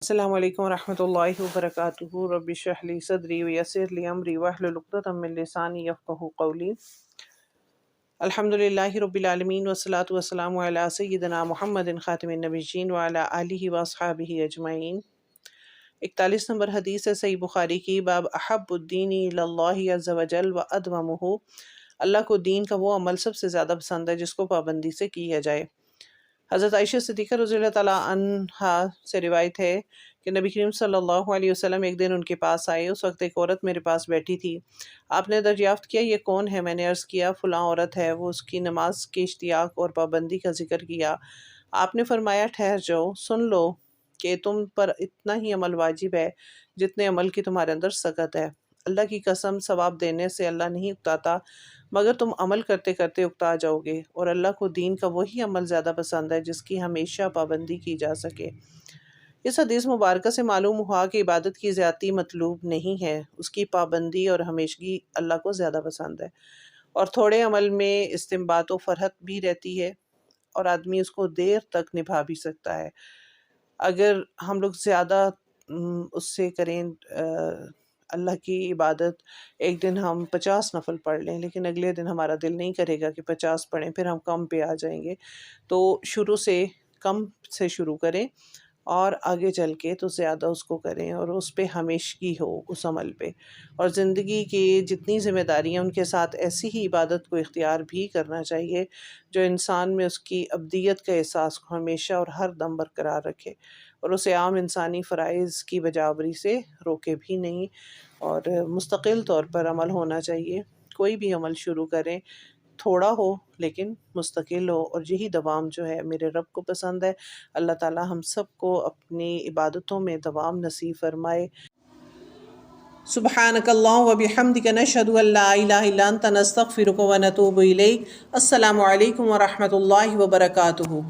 السلام علیکم ورحمۃ اللہ وبرکاتہ۔ رب اشرح لی صدری ویسر لی امری واحلل عقدۃ من لسانی یفقہوا قولی۔ الحمد للہ رب العالمین والصلاۃ والسلام علی سیدنا محمد خاتم النبیین وعلی آلہ واصحابہ اجمعین۔ 41 نمبر حدیث ہے صحیح بخاری کی، باب احب الدین الی اللہ عز وجل وادومہ۔ اللہ کو دین کا وہ عمل سب سے زیادہ پسند ہے جس کو پابندی سے کیا جائے۔ حضرت عائشہ صدیقہ رضی اللہ تعالیٰ عنہا سے روایت ہے کہ نبی کریم صلی اللہ علیہ وسلم ایک دن ان کے پاس آئے۔ اس وقت ایک عورت میرے پاس بیٹھی تھی۔ آپ نے دریافت کیا یہ کون ہے؟ میں نے عرض کیا فلاں عورت ہے۔ وہ اس کی نماز کی اشتیاق اور پابندی کا ذکر کیا۔ آپ نے فرمایا ٹھہر جاؤ، سن لو کہ تم پر اتنا ہی عمل واجب ہے جتنے عمل کی تمہارے اندر سکت ہے۔ اللہ کی قسم ثواب دینے سے اللہ نہیں اکتاتا مگر تم عمل کرتے کرتے اکتا جاؤ گے، اور اللہ کو دین کا وہی عمل زیادہ پسند ہے جس کی ہمیشہ پابندی کی جا سکے۔ اس حدیث مبارکہ سے معلوم ہوا کہ عبادت کی زیادتی مطلوب نہیں ہے، اس کی پابندی اور ہمیشگی اللہ کو زیادہ پسند ہے، اور تھوڑے عمل میں استنباط و فرحت بھی رہتی ہے اور آدمی اس کو دیر تک نبھا بھی سکتا ہے۔ اگر ہم لوگ زیادہ اس سے کریں اللہ کی عبادت، ایک دن ہم 50 نفل پڑھ لیں لیکن اگلے دن ہمارا دل نہیں کرے گا کہ 50 پڑھیں، پھر ہم کم پہ آ جائیں گے، تو شروع سے کم سے شروع کریں اور آگے چل کے تو زیادہ اس کو کریں، اور اس پہ ہمیشگی ہو اس عمل پہ، اور زندگی کی جتنی ذمہ داریاں ان کے ساتھ ایسی ہی عبادت کو اختیار بھی کرنا چاہیے جو انسان میں اس کی ابدیت کا احساس کو ہمیشہ اور ہر دم برقرار رکھے، اور اسے عام انسانی فرائض کی بجاوری سے روکے بھی نہیں، اور مستقل طور پر عمل ہونا چاہیے۔ کوئی بھی عمل شروع کریں تھوڑا ہو لیکن مستقل ہو، اور یہی دوام جو ہے میرے رب کو پسند ہے۔ اللہ تعالی ہم سب کو اپنی عبادتوں میں دوام نصیب فرمائے۔ سبحانک اللہم و بحمدک نشہد ان لا الہ الا انت نستغفرک و نتوب الیک۔ السلام علیکم ورحمۃ اللہ وبرکاتہ۔